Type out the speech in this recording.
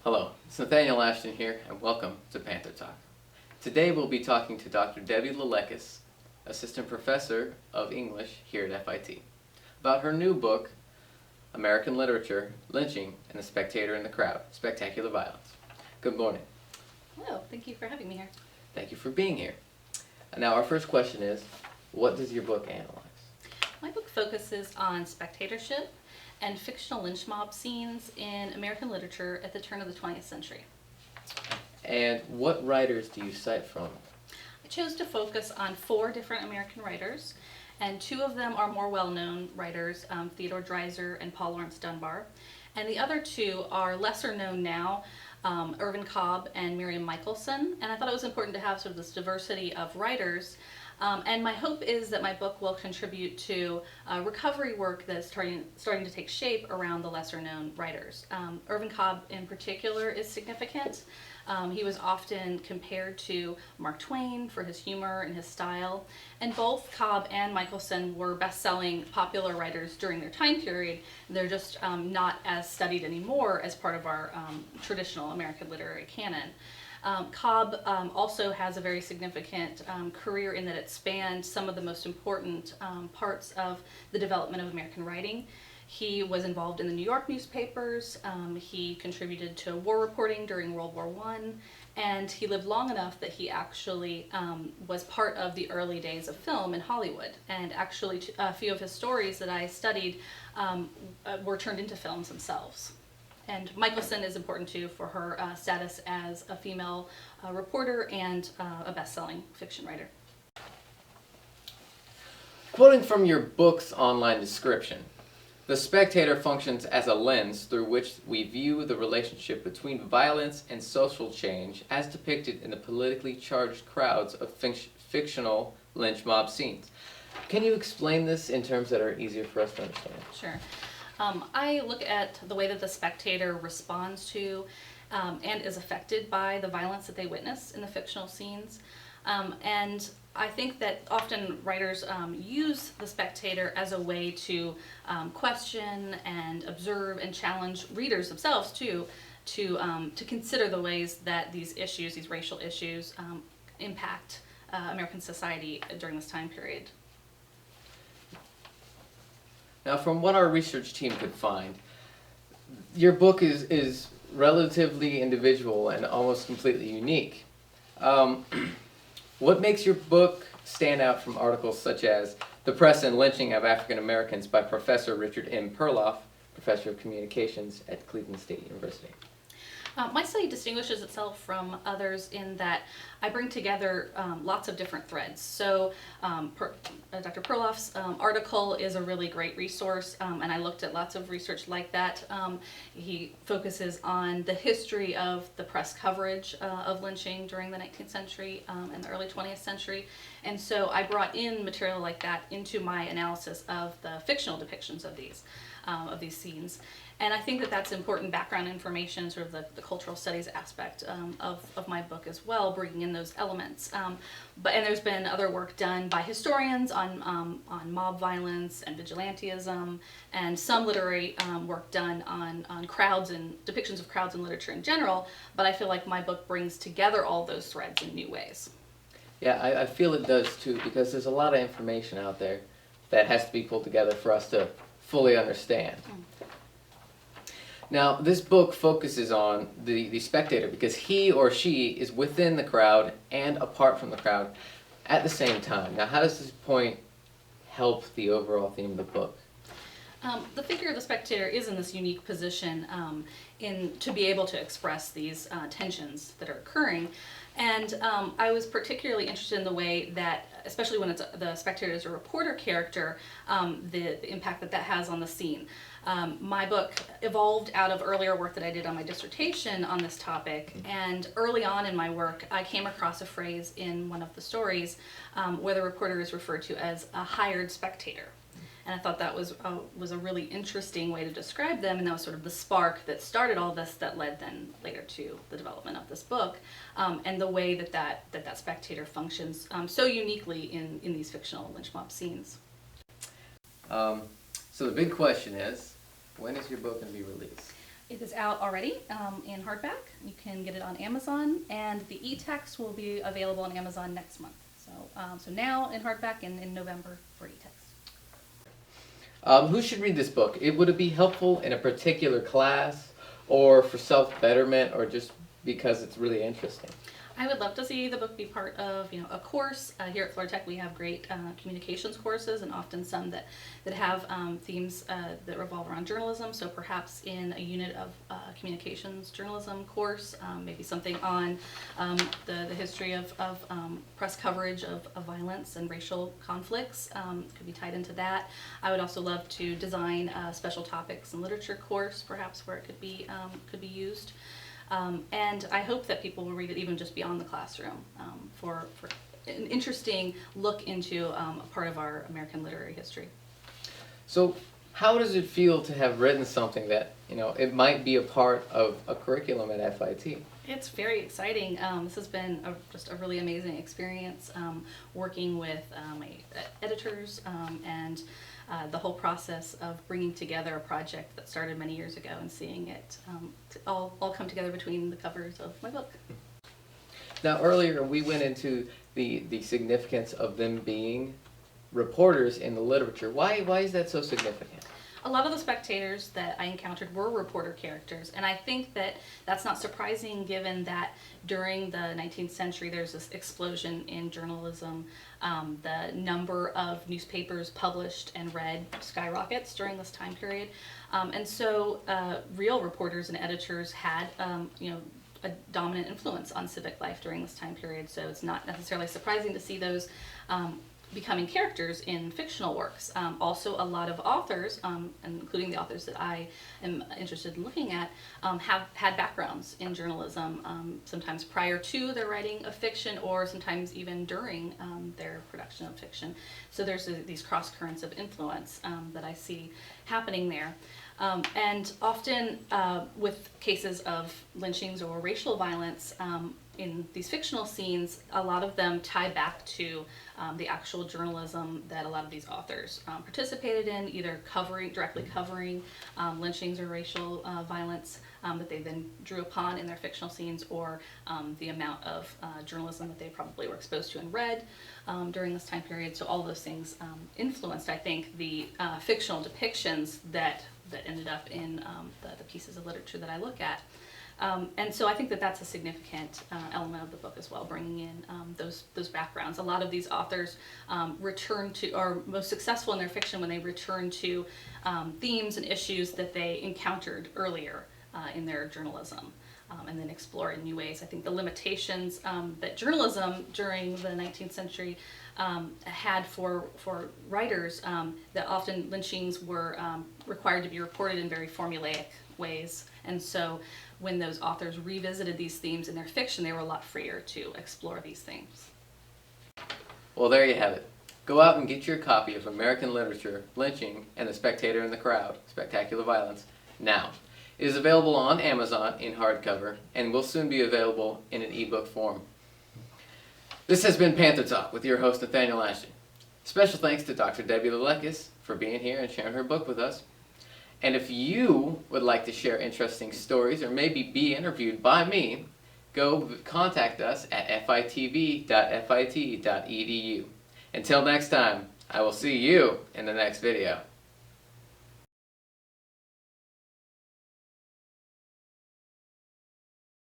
Hello, it's Nathaniel Ashton here, and welcome to Panther Talk. Today we'll be talking to Dr. Debbie Lelekis, Assistant Professor of English here at FIT, about her new book, American Literature, Lynching, and the Spectator in the Crowd, Spectacular Violence. Good morning. Hello, thank you for having me here. Thank you for being here. Now our first question is, what does your book analyze? My book focuses on spectatorship and fictional lynch mob scenes in American literature at the turn of the 20th century. And what writers do you cite from? I chose to focus on 4 different American writers, and 2 of them are more well-known writers, Theodore Dreiser and Paul Laurence Dunbar, and the other 2 are lesser known now, Irvin Cobb and Miriam Michelson, and I thought it was important to have sort of this diversity of writers. And my hope is that my book will contribute to recovery work that's starting to take shape around the lesser-known writers. Irvin Cobb in particular is significant. He was often compared to Mark Twain for his humor and his style, and both Cobb and Michelson were best-selling popular writers during their time period. They're just not as studied anymore as part of our traditional American literary canon. Cobb also has a very significant career in that it spanned some of the most important parts of the development of American writing. He was involved in the New York newspapers, he contributed to war reporting during World War I, and he lived long enough that he actually was part of the early days of film in Hollywood. And actually a few of his stories that I studied were turned into films themselves. And Michelson is important too for her status as a female reporter and a best-selling fiction writer. Quoting from your book's online description, the spectator functions as a lens through which we view the relationship between violence and social change as depicted in the politically charged crowds of fictional lynch mob scenes. Can you explain this in terms that are easier for us to understand? Sure. I look at the way that the spectator responds to and is affected by the violence that they witness in the fictional scenes. And I think that often writers use the spectator as a way to question and observe and challenge readers themselves too, to consider the ways that these issues, these racial issues, impact American society during this time period. Now, from what our research team could find, your book is relatively individual and almost completely unique. What makes your book stand out from articles such as The Press and Lynching of African Americans by Professor Richard M. Perloff, Professor of Communications at Cleveland State University? My study distinguishes itself from others in that I bring together lots of different threads. So Dr. Perloff's article is a really great resource, and I looked at lots of research like that. He focuses on the history of the press coverage of lynching during the 19th century and the early 20th century. And so I brought in material like that into my analysis of the fictional depictions of these scenes. And I think that that's important background information, sort of the cultural studies aspect of my book as well, bringing in those elements. And there's been other work done by historians on mob violence and vigilantism, and some literary work done on crowds and depictions of crowds in literature in general. But I feel like my book brings together all those threads in new ways. Yeah, I feel it does too, because there's a lot of information out there that has to be pulled together for us to fully understand. Now, this book focuses on the spectator because he or she is within the crowd and apart from the crowd at the same time. Now, how does this point help the overall theme of the book? The figure of the spectator is in this unique position to be able to express these tensions that are occurring. And I was particularly interested in the way that, especially when the spectator is a reporter character, the impact that has on the scene. My book evolved out of earlier work that I did on my dissertation on this topic, and early on in my work I came across a phrase in one of the stories where the reporter is referred to as a hired spectator. And I thought that was a really interesting way to describe them, and that was sort of the spark that started all this that led then later to the development of this book, and the way that spectator functions so uniquely in these fictional lynch mob scenes. So the big question is, when is your book going to be released? It is out already in hardback. You can get it on Amazon, and the e-text will be available on Amazon next month. So now in hardback and in November for e-text. Who should read this book? Would it be helpful in a particular class, or for self-betterment, or just because it's really interesting? I would love to see the book be part of, a course. Here at Florida Tech, we have great communications courses, and often some that have themes that revolve around journalism. So perhaps in a unit of communications journalism course, maybe something on the history of press coverage of violence and racial conflicts could be tied into that. I would also love to design a special topics and literature course, perhaps where it could be used. And I hope that people will read it even just beyond the classroom for an interesting look into a part of our American literary history. So how does it feel to have written something that, it might be a part of a curriculum at FIT? It's very exciting. This has been just a really amazing experience working with my editors and the whole process of bringing together a project that started many years ago and seeing it all come together between the covers of my book. Now earlier we went into the significance of them being reporters in the literature. Why is that so significant? A lot of the spectators that I encountered were reporter characters, and I think that that's not surprising given that during the 19th century there's this explosion in journalism. The number of newspapers published and read skyrockets during this time period, and so real reporters and editors had a dominant influence on civic life during this time period, so it's not necessarily surprising to see those becoming characters in fictional works. Also, a lot of authors, including the authors that I am interested in looking at, have had backgrounds in journalism, sometimes prior to their writing of fiction or sometimes even during their production of fiction. So there's these cross currents of influence that I see happening there. And often with cases of lynchings or racial violence, in these fictional scenes, a lot of them tie back to the actual journalism that a lot of these authors participated in, either directly covering lynchings or racial violence that they then drew upon in their fictional scenes, or the amount of journalism that they probably were exposed to and read during this time period. So all of those things influenced, I think, the fictional depictions that ended up in the pieces of literature that I look at. And so I think that that's a significant element of the book as well, bringing in those backgrounds. A lot of these authors are most successful in their fiction when they return to themes and issues that they encountered earlier in their journalism, and then explore in new ways. I think the limitations that journalism during the 19th century had for writers, that often lynchings were required to be reported in very formulaic ways, and so when those authors revisited these themes in their fiction, they were a lot freer to explore these themes. Well, there you have it. Go out and get your copy of American Literature, Lynching, and the Spectator in the Crowd, Spectacular Violence, now. It is available on Amazon in hardcover and will soon be available in an ebook form. This has been Panther Talk with your host, Nathaniel Ashton. Special thanks to Dr. Debbie Lelekis for being here and sharing her book with us. And if you would like to share interesting stories or maybe be interviewed by me, go contact us at fitv.fit.edu. Until next time, I will see you in the next video.